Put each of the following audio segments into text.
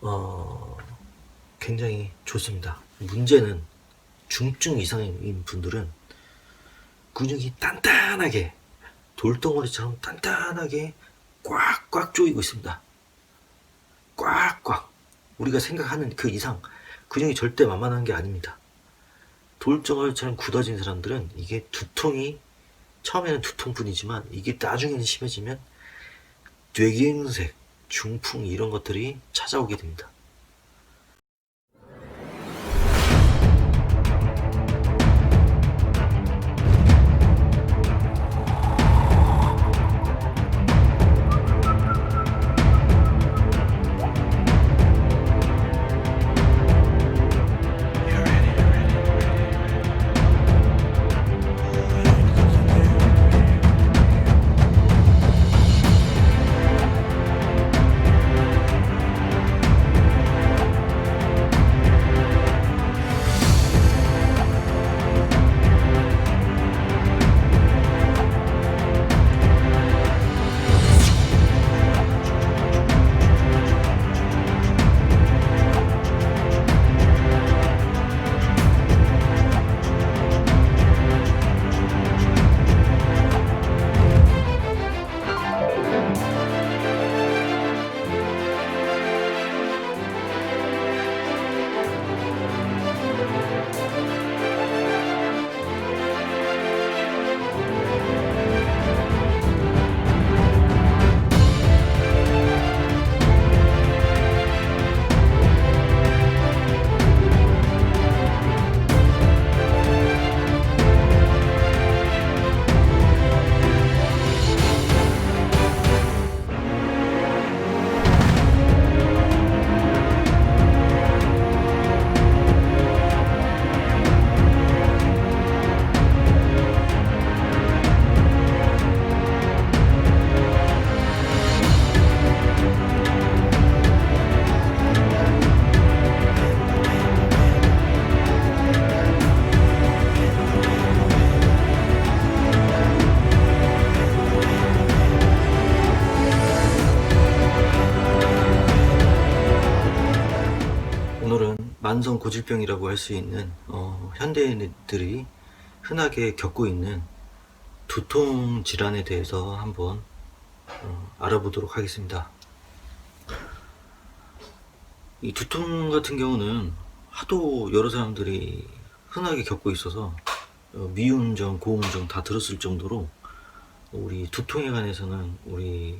어, 굉장히 좋습니다. 문제는 중증 이상인 분들은 근육이 단단하게 돌덩어리처럼 단단하게 꽉꽉 조이고 있습니다. 꽉꽉. 우리가 생각하는 그 이상 근육이 절대 만만한 게 아닙니다. 돌덩어리처럼 굳어진 사람들은 이게 두통이 처음에는 두통뿐이지만 이게 나중에는 심해지면 뇌경색, 중풍 이런 것들이 찾아오게 됩니다. 오늘은 만성 고질병이라고 할 수 있는 현대인들이 흔하게 겪고 있는 두통 질환에 대해서 한번 알아보도록 하겠습니다. 이 두통 같은 경우는 하도 여러 사람들이 흔하게 겪고 있어서 미운정, 고운정 다 들었을 정도로 우리 두통에 관해서는 우리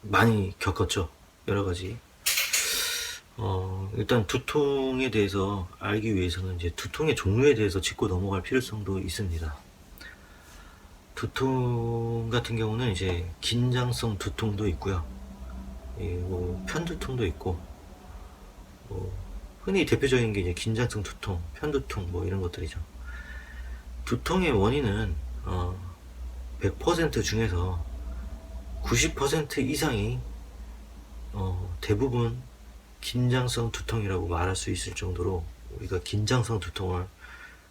많이 겪었죠. 여러 가지. 일단 두통에 대해서 알기 위해서는 이제 두통의 종류에 대해서 짚고 넘어갈 필요성도 있습니다. 두통 같은 경우는 이제 긴장성 두통도 있고요. 뭐 편두통도 있고, 뭐 흔히 대표적인 게 이제 긴장성 두통, 편두통 뭐 이런 것들이죠. 두통의 원인은 100% 중에서 90% 이상이 대부분 긴장성 두통이라고 말할 수 있을 정도로 우리가 긴장성 두통을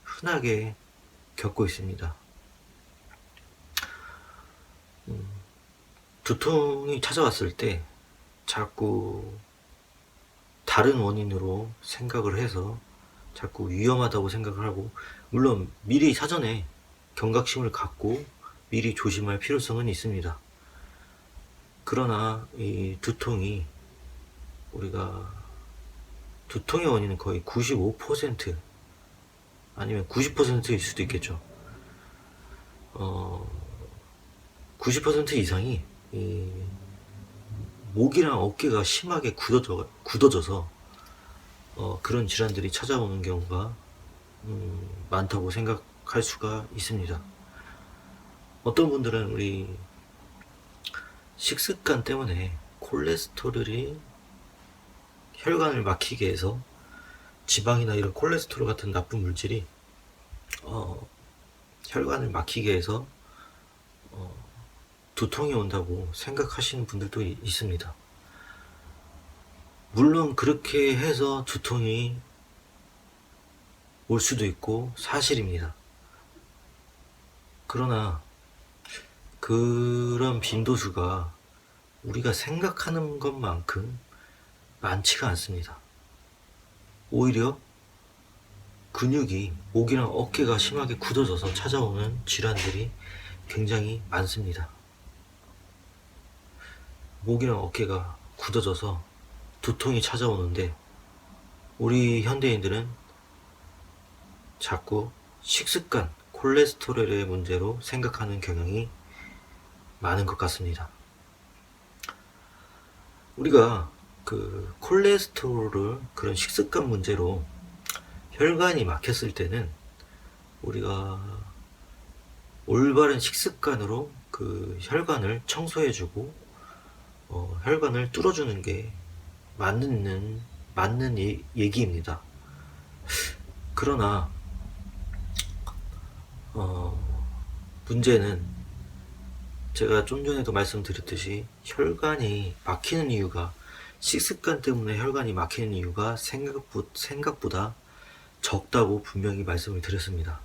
흔하게 겪고 있습니다. 두통이 찾아왔을 때 자꾸 다른 원인으로 생각을 해서 자꾸 위험하다고 생각을 하고, 물론 미리 사전에 경각심을 갖고 미리 조심할 필요성은 있습니다. 그러나 이 두통이 우리가 두통의 원인은 거의 95% 아니면 90%일 수도 있겠죠. 90% 이상이 이 목이랑 어깨가 심하게 굳어져서 그런 질환들이 찾아오는 경우가 많다고 생각할 수가 있습니다. 어떤 분들은 우리 식습관 때문에 콜레스테롤이 혈관을 막히게 해서 지방이나 이런 콜레스테롤 같은 나쁜 물질이 혈관을 막히게 해서 두통이 온다고 생각하시는 분들도 있습니다. 물론 그렇게 해서 두통이 올 수도 있고 사실입니다. 그러나 그런 빈도수가 우리가 생각하는 것만큼 많지가 않습니다. 오히려 근육이 목이랑 어깨가 심하게 굳어져서 찾아오는 질환들이 굉장히 많습니다. 목이랑 어깨가 굳어져서 두통이 찾아오는데 우리 현대인들은 자꾸 식습관, 콜레스테롤의 문제로 생각하는 경향이 많은 것 같습니다. 우리가 그 콜레스테롤을 그런 식습관 문제로 혈관이 막혔을 때는 우리가 올바른 식습관으로 그 혈관을 청소해주고 혈관을 뚫어주는 게 맞는 얘기입니다. 그러나 문제는 제가 좀 전에도 말씀드렸듯이 혈관이 막히는 이유가 식습관 때문에 혈관이 막히는 이유가 생각보다 적다고 분명히 말씀을 드렸습니다.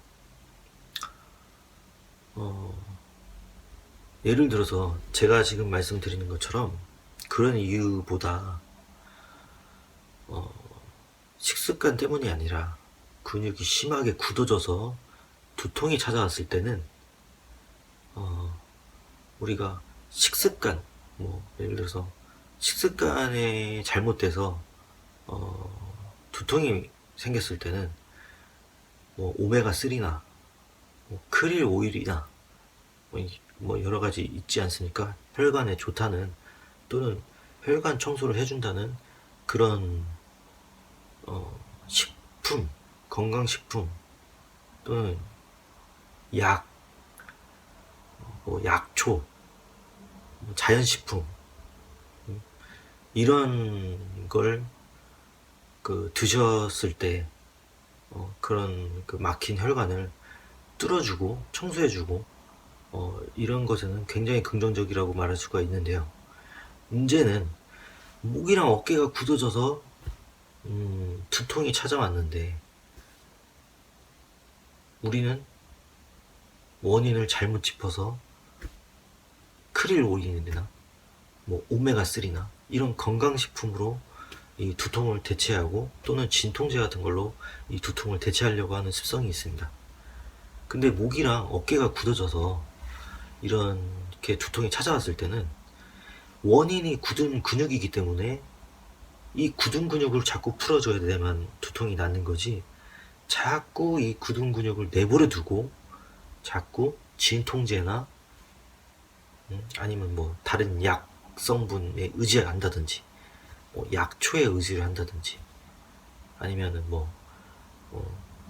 예를 들어서 제가 지금 말씀드리는 것처럼 그런 이유보다 식습관 때문이 아니라 근육이 심하게 굳어져서 두통이 찾아왔을 때는 우리가 식습관, 예를 들어서 식습관이 잘못돼서 두통이 생겼을 때는 오메가3나 크릴 오일이나 여러 가지 있지 않습니까? 혈관에 좋다는 또는 혈관 청소를 해준다는 그런 식품, 건강식품 또는 약, 약초, 자연식품 이런 걸 드셨을 때 그런 막힌 혈관을 뚫어주고 청소해주고 이런 것에는 굉장히 긍정적이라고 말할 수가 있는데요. 문제는 목이랑 어깨가 굳어져서 두통이 찾아왔는데 우리는 원인을 잘못 짚어서 크릴 오일이나 오메가3나 이런 건강식품으로 이 두통을 대체하고 또는 진통제 같은 걸로 이 두통을 대체하려고 하는 습성이 있습니다. 근데 목이랑 어깨가 굳어져서 이렇게 두통이 찾아왔을 때는 원인이 굳은 근육이기 때문에 이 굳은 근육을 자꾸 풀어줘야 돼야만 두통이 낫는 거지, 자꾸 이 굳은 근육을 내버려 두고 자꾸 진통제나 아니면 다른 약 성분에 의지한다든지 약초에 의지를 한다든지 아니면은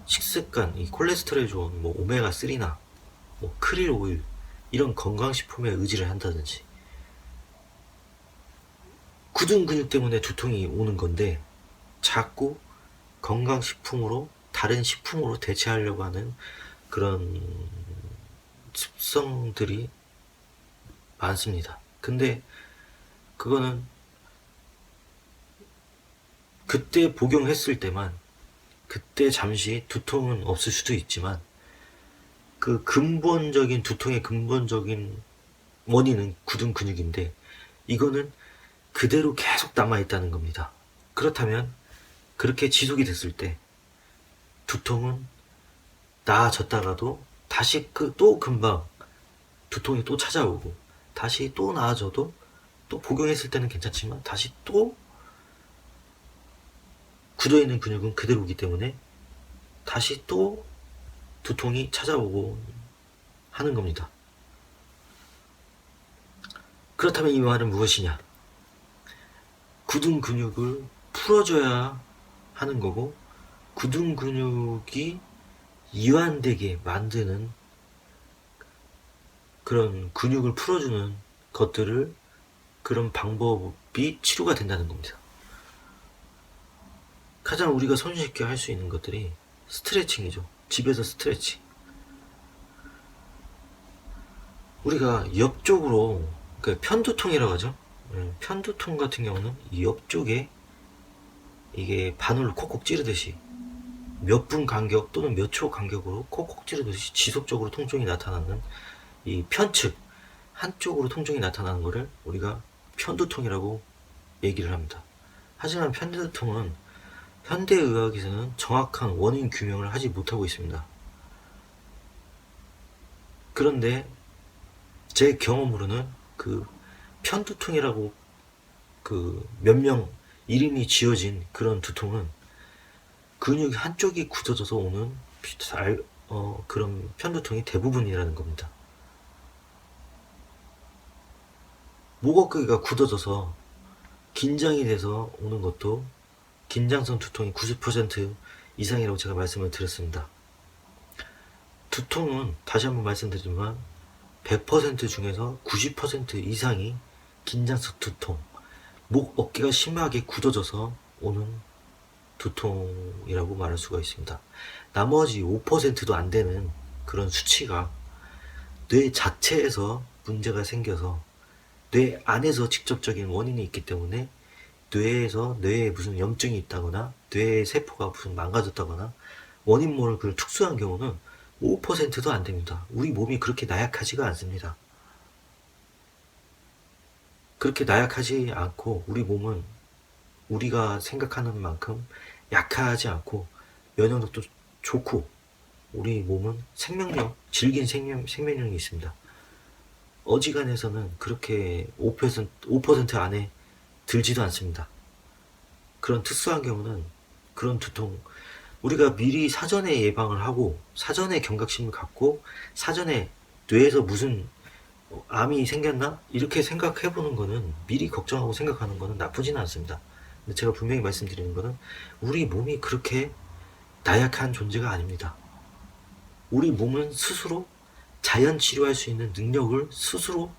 식습관, 이 콜레스테롤에 좋은 오메가3나 크릴 오일 이런 건강식품에 의지를 한다든지 굳은 근육 때문에 두통이 오는 건데 자꾸 건강식품으로 다른 식품으로 대체하려고 하는 그런 습성들이 많습니다. 근데 그거는 그때 복용했을 때만 그때 잠시 두통은 없을 수도 있지만 그 근본적인 두통의 근본적인 원인은 굳은 근육인데 이거는 그대로 계속 남아있다는 겁니다. 그렇다면 그렇게 지속이 됐을 때 두통은 나아졌다가도 다시 또 금방 두통이 또 찾아오고 다시 또 나아져도 또 복용했을 때는 괜찮지만 다시 또 굳어있는 근육은 그대로이기 때문에 다시 또 두통이 찾아오고 하는 겁니다. 그렇다면 이 말은 무엇이냐? 굳은 근육을 풀어줘야 하는 거고 굳은 근육이 이완되게 만드는 그런 근육을 풀어주는 것들을 그런 방법이 치료가 된다는 겁니다. 가장 우리가 손쉽게 할 수 있는 것들이 스트레칭이죠. 집에서 스트레칭. 우리가 옆쪽으로 편두통이라고 하죠. 편두통 같은 경우는 이 옆쪽에 이게 바늘로 콕콕 찌르듯이 몇 분 간격 또는 몇 초 간격으로 콕콕 찌르듯이 지속적으로 통증이 나타나는 이 편측, 한쪽으로 통증이 나타나는 것을 우리가 편두통이라고 얘기를 합니다. 하지만 편두통은 현대의학에서는 정확한 원인 규명을 하지 못하고 있습니다. 그런데 제 경험으로는 그 편두통이라고 그 몇 명 이름이 지어진 그런 두통은 근육 한쪽이 굳어져서 오는 그런 편두통이 대부분이라는 겁니다. 목 어깨가 굳어져서 긴장이 돼서 오는 것도 긴장성 두통이 90% 이상이라고 제가 말씀을 드렸습니다. 두통은 다시 한번 말씀드리지만 100% 중에서 90% 이상이 긴장성 두통, 목 어깨가 심하게 굳어져서 오는 두통이라고 말할 수가 있습니다. 나머지 5%도 안 되는 그런 수치가 뇌 자체에서 문제가 생겨서 뇌 안에서 직접적인 원인이 있기 때문에 뇌에 무슨 염증이 있다거나 뇌 세포가 무슨 망가졌다거나 원인 모를 그 특수한 경우는 5%도 안 됩니다. 우리 몸이 그렇게 나약하지가 않습니다. 그렇게 나약하지 않고 우리 몸은 우리가 생각하는 만큼 약하지 않고 면역력도 좋고 우리 몸은 질긴 생명력이 있습니다. 어지간해서는 그렇게 5% 안에 들지도 않습니다. 그런 특수한 경우는 그런 두통 우리가 미리 사전에 예방을 하고 사전에 경각심을 갖고 사전에 뇌에서 무슨 암이 생겼나? 이렇게 생각해보는 거는 미리 걱정하고 생각하는 거는 나쁘지는 않습니다. 근데 제가 분명히 말씀드리는 거는 우리 몸이 그렇게 나약한 존재가 아닙니다. 우리 몸은 스스로 자연 치료할 수 있는 능력을 스스로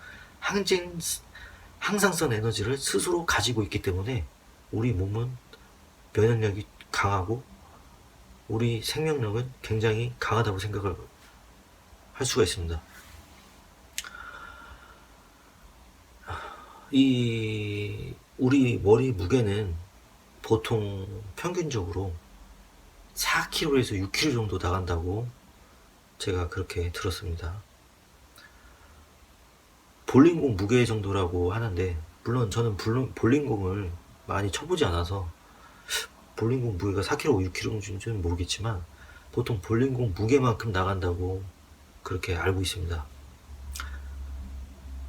항상성 에너지를 스스로 가지고 있기 때문에 우리 몸은 면역력이 강하고 우리 생명력은 굉장히 강하다고 생각을 할 수가 있습니다. 우리 머리 무게는 보통 평균적으로 4kg에서 6kg 정도 나간다고 제가 그렇게 들었습니다. 볼링공 무게 정도라고 하는데 물론 저는 볼링공을 많이 쳐보지 않아서 볼링공 무게가 4kg, 6kg인지는 모르겠지만 보통 볼링공 무게만큼 나간다고 그렇게 알고 있습니다.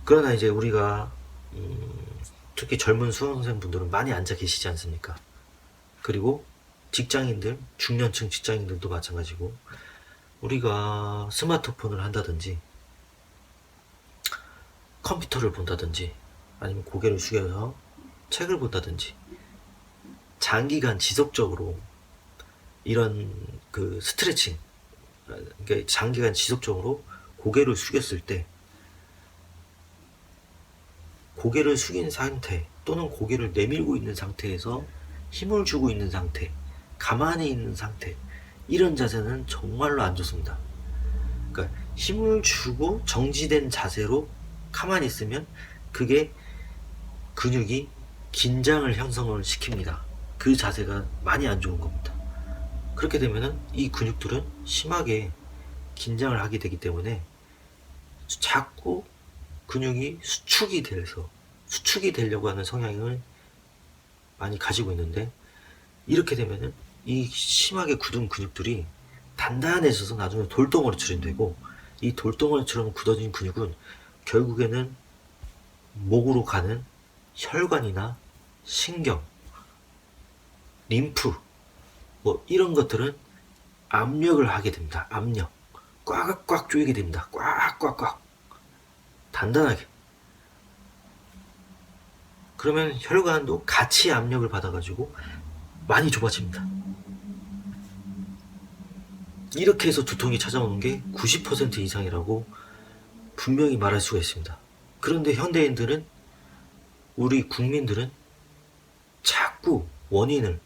그러나 이제 우리가 특히 젊은 수험생분들은 많이 앉아 계시지 않습니까? 그리고 직장인들, 중년층 직장인들도 마찬가지고 우리가 스마트폰을 한다든지 컴퓨터를 본다든지 아니면 고개를 숙여서 책을 본다든지 장기간 지속적으로 이런 그 스트레칭, 그러니까 장기간 지속적으로 고개를 숙였을 때 고개를 숙인 상태 또는 고개를 내밀고 있는 상태에서 힘을 주고 있는 상태, 가만히 있는 상태, 이런 자세는 정말로 안 좋습니다. 그러니까 힘을 주고 정지된 자세로 가만히 있으면 그게 근육이 긴장을 형성을 시킵니다. 그 자세가 많이 안 좋은 겁니다. 그렇게 되면은 이 근육들은 심하게 긴장을 하게 되기 때문에 자꾸 근육이 수축이 되려고 하는 성향을 많이 가지고 있는데 이렇게 되면은 이 심하게 굳은 근육들이 단단해져서 나중에 돌덩어리처럼 되고 이 돌덩어리처럼 굳어진 근육은 결국에는 목으로 가는 혈관이나 신경, 림프 뭐 이런 것들은 압력을 하게 됩니다. 압력. 꽉꽉 조이게 됩니다. 꽉꽉꽉 단단하게. 그러면 혈관도 같이 압력을 받아가지고 많이 좁아집니다. 이렇게 해서 두통이 찾아오는 게 90% 이상이라고 분명히 말할 수가 있습니다. 그런데 현대인들은, 우리 국민들은 자꾸 원인을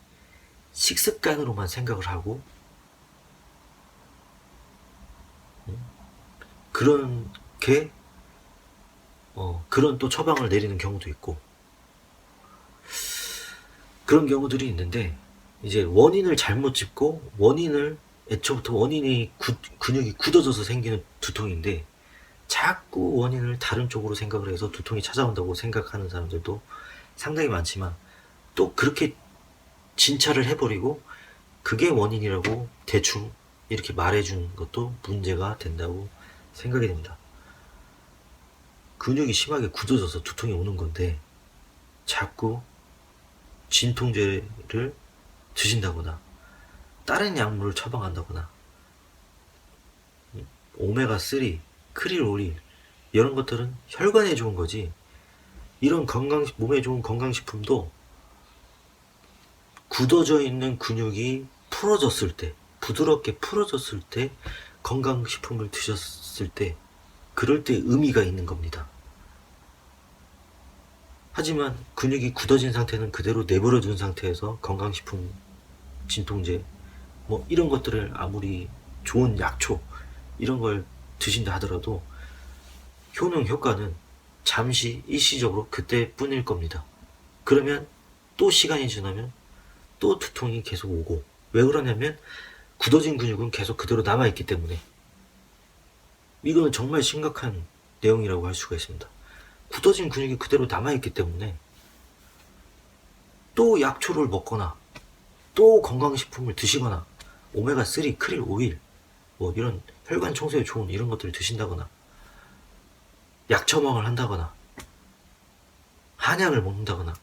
식습관으로만 생각을 하고 그렇게 그런 또 처방을 내리는 경우도 있고 그런 경우들이 있는데 이제 원인을 잘못 짚고 애초부터 원인이 근육이 굳어져서 생기는 두통인데 자꾸 원인을 다른 쪽으로 생각을 해서 두통이 찾아온다고 생각하는 사람들도 상당히 많지만 또 그렇게 진찰을 해버리고 그게 원인이라고 대충 이렇게 말해준 것도 문제가 된다고 생각이 됩니다. 근육이 심하게 굳어져서 두통이 오는 건데 자꾸 진통제를 드신다거나 다른 약물을 처방한다거나 오메가3, 크릴 오릴 이런 것들은 혈관에 좋은 거지, 이런 몸에 좋은 건강식품도 굳어져 있는 근육이 풀어졌을 때, 부드럽게 풀어졌을 때 건강식품을 드셨을 때 그럴 때 의미가 있는 겁니다. 하지만 근육이 굳어진 상태는 그대로 내버려 둔 상태에서 건강식품, 진통제 뭐 이런 것들을 아무리 좋은 약초 이런 걸 드신다 하더라도 효과는 잠시 일시적으로 그때뿐일 겁니다. 그러면 또 시간이 지나면 또 두통이 계속 오고, 왜 그러냐면 굳어진 근육은 계속 그대로 남아있기 때문에. 이거는 정말 심각한 내용이라고 할 수가 있습니다. 굳어진 근육이 그대로 남아있기 때문에 또 약초를 먹거나 또 건강식품을 드시거나 오메가3, 크릴 오일 뭐 이런 혈관 청소에 좋은 이런 것들을 드신다거나 약 처방을 한다거나 한약을 먹는다거나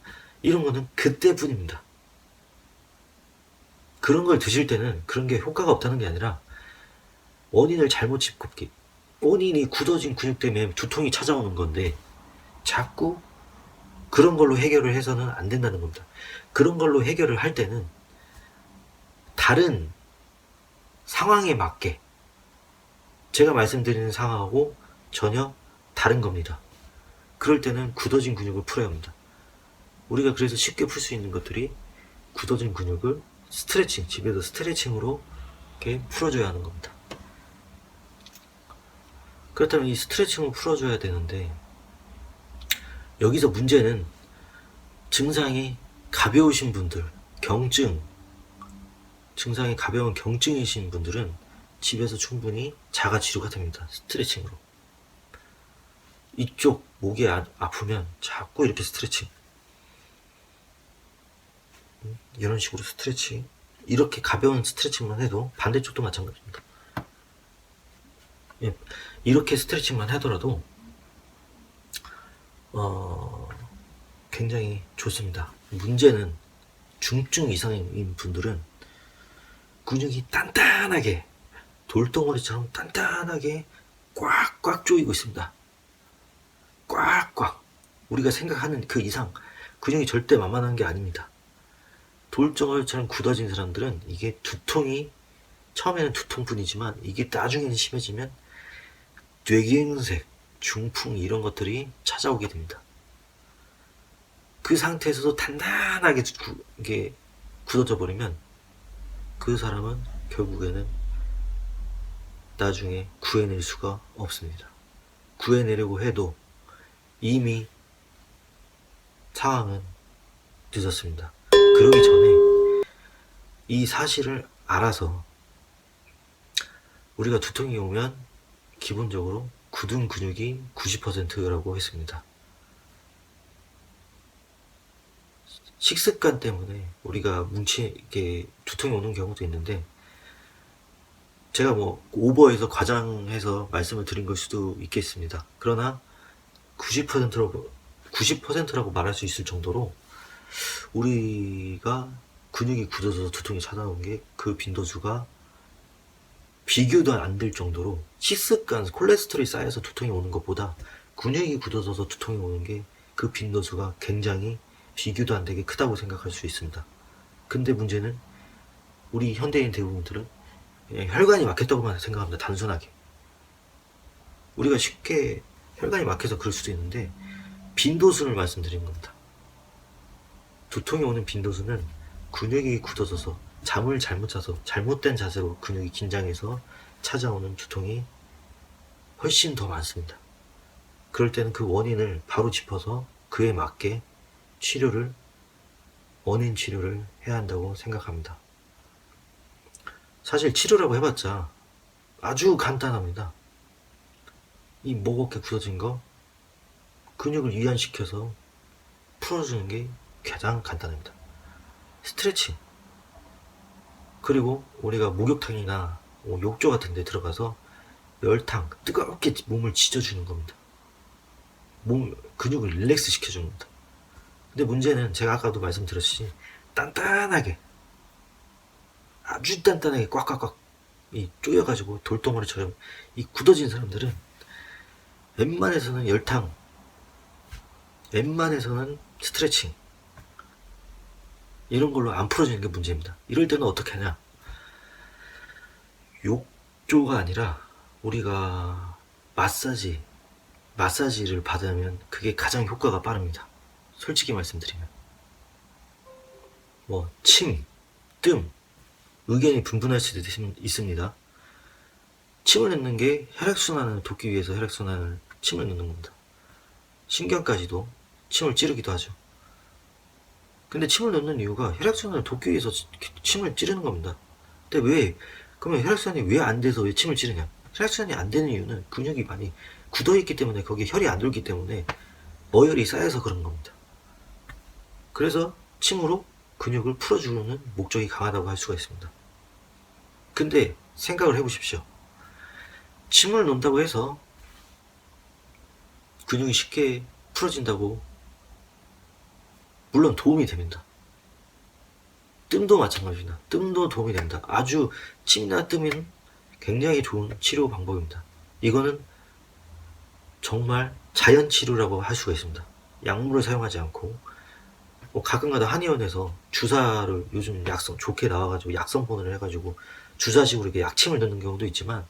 이런 거는 그때뿐입니다. 그런 걸 드실 때는 그런 게 효과가 없다는 게 아니라 원인을 잘못 짚고, 원인이 굳어진 근육 때문에 두통이 찾아오는 건데 자꾸 그런 걸로 해결을 해서는 안 된다는 겁니다. 그런 걸로 해결을 할 때는 다른 상황에 맞게, 제가 말씀드리는 상황하고 전혀 다른 겁니다. 그럴 때는 굳어진 근육을 풀어야 합니다. 우리가 그래서 쉽게 풀 수 있는 것들이 굳어진 근육을 스트레칭, 집에서 스트레칭으로 이렇게 풀어줘야 하는 겁니다. 그렇다면 이 스트레칭을 풀어줘야 되는데 여기서 문제는 증상이 가벼우신 분들, 증상이 가벼운 경증이신 분들은 집에서 충분히 자가 치료가 됩니다. 스트레칭으로. 이쪽 목이 아프면 자꾸 이렇게 스트레칭, 이런 식으로 스트레칭, 이렇게 가벼운 스트레칭만 해도, 반대쪽도 마찬가지입니다. 예, 이렇게 스트레칭만 하더라도 굉장히 좋습니다. 문제는 중증 이상인 분들은 근육이 단단하게, 돌덩어리처럼 단단하게 꽉꽉 조이고 있습니다. 꽉꽉. 우리가 생각하는 그 이상 근육이 절대 만만한 게 아닙니다. 돌덩어리처럼 굳어진 사람들은 이게 두통이 처음에는 두통뿐이지만 이게 나중에는 심해지면 뇌경색, 중풍 이런 것들이 찾아오게 됩니다. 그 상태에서도 단단하게 이게 굳어져 버리면 그 사람은 결국에는 나중에 구해낼 수가 없습니다. 구해내려고 해도 이미 상황은 늦었습니다. 그러기 전에 이 사실을 알아서, 우리가 두통이 오면 기본적으로 굳은 근육이 90%라고 했습니다. 식습관 때문에 우리가 이게 두통이 오는 경우도 있는데, 제가 뭐 오버해서 과장해서 말씀을 드린 걸 수도 있겠습니다. 그러나 90%라고 말할 수 있을 정도로 우리가 근육이 굳어져서 두통이 찾아오는 게 그 빈도수가 비교도 안 될 정도로, 식습관, 콜레스테롤이 쌓여서 두통이 오는 것보다 근육이 굳어져서 두통이 오는 게 그 빈도수가 굉장히 비교도 안 되게 크다고 생각할 수 있습니다. 근데 문제는 우리 현대인 대부분들은 그냥 혈관이 막혔다고만 생각합니다. 단순하게. 우리가 쉽게 혈관이 막혀서 그럴 수도 있는데 빈도수를 말씀드린 겁니다. 두통이 오는 빈도수는 근육이 굳어져서, 잠을 잘못 자서, 잘못된 자세로 근육이 긴장해서 찾아오는 두통이 훨씬 더 많습니다. 그럴 때는 그 원인을 바로 짚어서 그에 맞게 원인 치료를 해야 한다고 생각합니다. 사실 치료라고 해봤자 아주 간단합니다. 이 목 어깨 굳어진 거 근육을 이완시켜서 풀어주는 게 가장 간단합니다. 스트레칭, 그리고 우리가 목욕탕이나 욕조 같은 데 들어가서 열탕 뜨겁게 몸을 지져주는 겁니다. 몸 근육을 릴렉스 시켜주는 겁니다. 근데 문제는 제가 아까도 말씀드렸듯이 단단하게, 아주 단단하게 꽉꽉꽉 이 쪼여가지고 돌덩어리처럼 이 굳어진 사람들은 웬만해서는 열탕, 웬만해서는 스트레칭 이런 걸로 안 풀어지는 게 문제입니다. 이럴 때는 어떻게 하냐, 욕조가 아니라 우리가 마사지를 받으면 그게 가장 효과가 빠릅니다. 솔직히 말씀드리면 뭐 침, 뜸 의견이 분분할 수도 있습니다. 침을 넣는 게 혈액순환을 돕기 위해서 침을 넣는 겁니다. 신경까지도 침을 찌르기도 하죠. 근데 침을 넣는 이유가 혈액순환을 돕기 위해서 침을 찌르는 겁니다. 근데 왜, 그러면 혈액순환이 왜 안 돼서 왜 침을 찌르냐? 혈액순환이 안 되는 이유는 근육이 많이 굳어있기 때문에, 거기에 혈이 안 돌기 때문에 어혈이 쌓여서 그런 겁니다. 그래서 침으로 근육을 풀어주는 목적이 강하다고 할 수가 있습니다. 근데 생각을 해보십시오. 침을 놓는다고 해서 근육이 쉽게 풀어진다고? 물론 도움이 됩니다. 뜸도 마찬가지입니다. 뜸도 도움이 됩니다. 아주 침이나 뜸은 굉장히 좋은 치료 방법입니다. 이거는 정말 자연 치료라고 할 수가 있습니다. 약물을 사용하지 않고, 가끔가다 한의원에서 주사를, 요즘 약성 좋게 나와가지고 약성본을 해가지고 주사식으로 이렇게 약침을 넣는 경우도 있지만,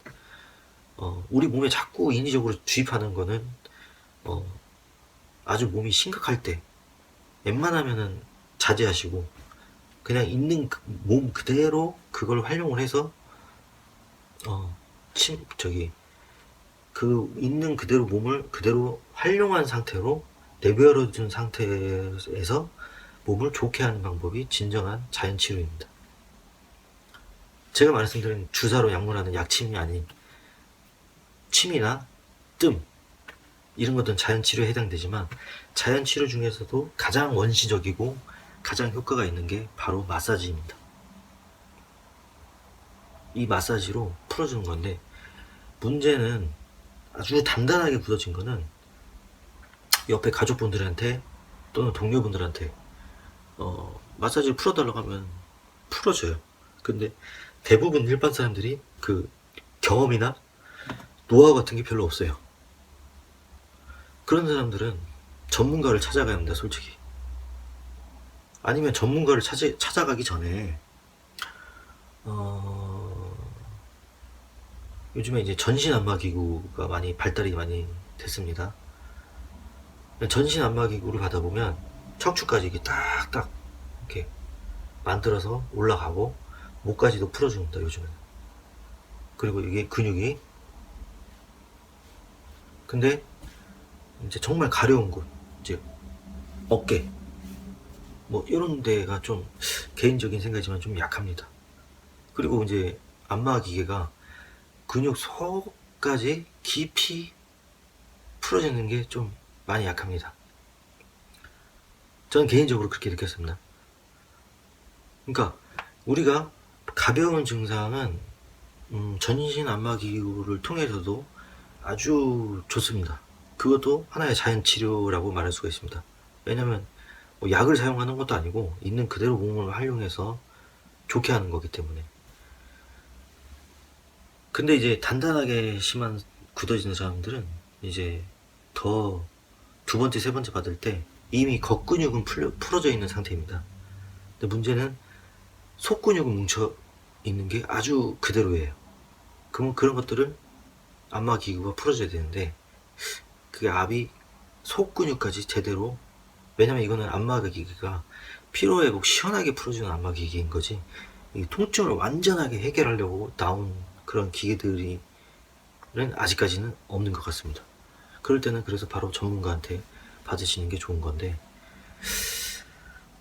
우리 몸에 자꾸 인위적으로 주입하는 거는 아주 몸이 심각할 때 웬만하면은 자제하시고, 그냥 있는 몸 그대로 그걸 활용을 해서 그 있는 그대로 몸을 그대로 활용한 상태로 내버려둔 상태에서 몸을 좋게 하는 방법이 진정한 자연치료입니다. 제가 말씀드린 주사로 약물하는 약침이 아닌 침이나 뜸 이런 것들은 자연치료에 해당되지만, 자연치료 중에서도 가장 원시적이고 가장 효과가 있는 게 바로 마사지입니다. 이 마사지로 풀어주는 건데, 문제는 아주 단단하게 굳어진 거는 옆에 가족분들한테 또는 동료분들한테 마사지를 풀어달라고 하면 풀어줘요. 근데 대부분 일반 사람들이 그 경험이나 노하우 같은 게 별로 없어요. 그런 사람들은 전문가를 찾아가야 합니다, 솔직히. 아니면 전문가를 찾아가기 전에 요즘에 이제 전신안마기구가 발달이 많이 됐습니다. 전신안마기구를 받아보면 척추까지 이렇게 딱딱 이렇게 만들어서 올라가고 목까지도 풀어줍니다, 요즘에는. 그리고 이게 근육이, 근데 이제 정말 가려운 곳, 이제 어깨 뭐 이런 데가 좀 개인적인 생각이지만 좀 약합니다. 그리고 이제 안마 기계가 근육 속까지 깊이 풀어지는 게 좀 많이 약합니다. 저는 개인적으로 그렇게 느꼈습니다. 그러니까 우리가 가벼운 증상은 전신 안마 기구를 통해서도 아주 좋습니다. 그것도 하나의 자연 치료라고 말할 수가 있습니다. 왜냐면 뭐 약을 사용하는 것도 아니고 있는 그대로 몸을 활용해서 좋게 하는 거기 때문에. 근데 이제 단단하게 심한 굳어지는 사람들은 이제 더 두 번째, 세 번째 받을 때 이미 겉근육은 풀어져 있는 상태입니다. 근데 문제는 속근육은 뭉쳐 있는 게 아주 그대로예요. 그러면 그런 것들을 안마 기구가 풀어줘야 되는데, 그게 압이 속근육까지 제대로, 왜냐면 이거는 안마 기기가 피로회복 시원하게 풀어주는 안마 기기인 거지, 이 통증을 완전하게 해결하려고 나온 그런 기계들이 아직까지는 없는 것 같습니다. 그럴 때는 그래서 바로 전문가한테 받으시는 게 좋은 건데,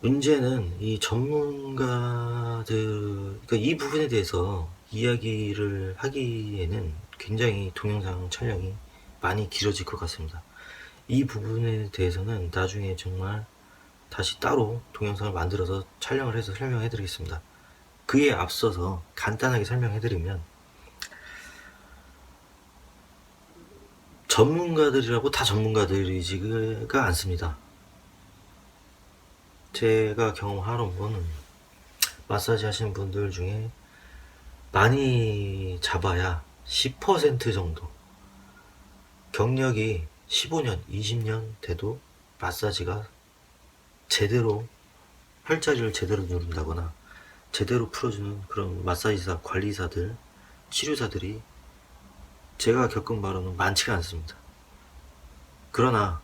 문제는 이 전문가들, 그러니까 이 부분에 대해서 이야기를 하기에는 굉장히 동영상 촬영이 많이 길어질 것 같습니다. 이 부분에 대해서는 나중에 정말 다시 따로 동영상을 만들어서 촬영을 해서 설명해 드리겠습니다. 그에 앞서서 간단하게 설명해 드리면, 전문가들이라고 다 전문가들이지가 않습니다. 제가 경험하는 거는 마사지 하시는 분들 중에 많이 잡아야 10% 정도, 경력이 15년, 20년 돼도 마사지가 제대로 혈자리를 제대로 누른다거나 제대로 풀어주는 그런 마사지사, 관리사들, 치료사들이 제가 겪은 바로는 많지가 않습니다. 그러나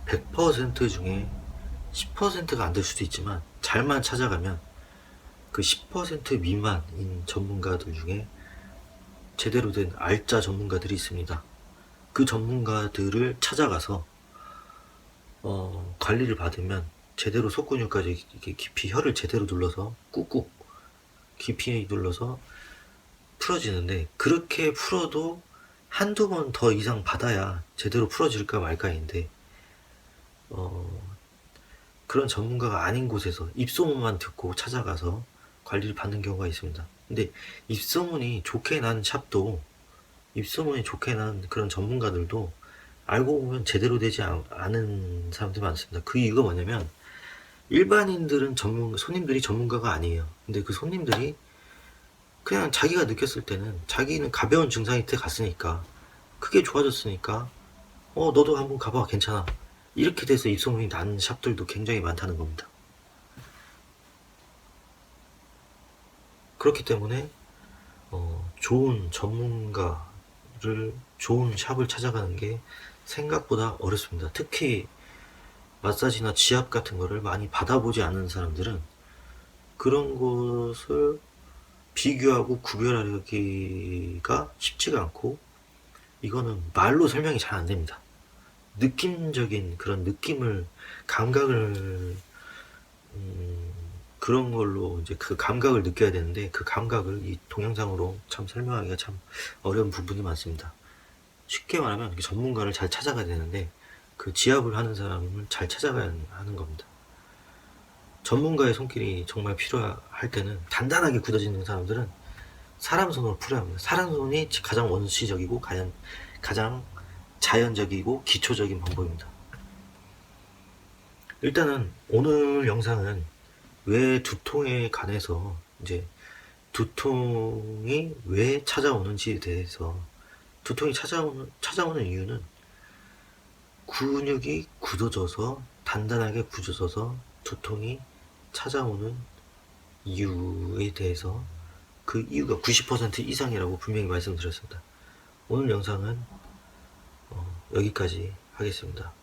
100% 중에 10%가 안 될 수도 있지만 잘만 찾아가면 그 10% 미만인 전문가들 중에 제대로 된 알짜 전문가들이 있습니다. 그 전문가들을 찾아가서 관리를 받으면 제대로 속근육까지 이렇게 깊이 혀를 제대로 눌러서 꾹꾹 깊이 눌러서 풀어지는데, 그렇게 풀어도 한두 번 더 이상 받아야 제대로 풀어질까 말까인데, 그런 전문가가 아닌 곳에서 입소문만 듣고 찾아가서 관리를 받는 경우가 있습니다. 근데 입소문이 좋게 난 샵도, 입소문이 좋게 난 그런 전문가들도 알고 보면 제대로 되지 않은 사람들이 많습니다. 그 이유가 뭐냐면, 일반인들은 손님들이 전문가가 아니에요. 근데 그 손님들이 그냥 자기가 느꼈을 때는 자기는 가벼운 증상이 때 갔으니까, 크게 좋아졌으니까 너도 한번 가봐, 괜찮아, 이렇게 돼서 입소문이 난 샵들도 굉장히 많다는 겁니다. 그렇기 때문에 좋은 전문가를, 좋은 샵을 찾아가는 게 생각보다 어렵습니다. 특히 마사지나 지압 같은 거를 많이 받아보지 않은 사람들은 그런 것을 비교하고 구별하기가 쉽지가 않고, 이거는 말로 설명이 잘 안 됩니다. 느낌적인 그런 느낌을, 감각을, 그런 걸로 이제 그 감각을 느껴야 되는데, 그 감각을 이 동영상으로 참 설명하기가 참 어려운 부분이 많습니다. 쉽게 말하면 전문가를 잘 찾아가야 되는데, 그 지압을 하는 사람을 잘 찾아가야 하는 겁니다. 전문가의 손길이 정말 필요할 때는, 단단하게 굳어지는 사람들은 사람 손으로 풀어야 합니다. 사람 손이 가장 원시적이고 가장 자연적이고 기초적인 방법입니다. 일단은 오늘 영상은 왜 두통에 관해서, 이제 두통이 왜 찾아오는지에 대해서, 두통이 찾아오는 이유는 근육이 굳어져서, 단단하게 굳어져서 두통이 찾아오는 이유에 대해서, 그 이유가 90% 이상이라고 분명히 말씀드렸습니다. 오늘 영상은 여기까지 하겠습니다.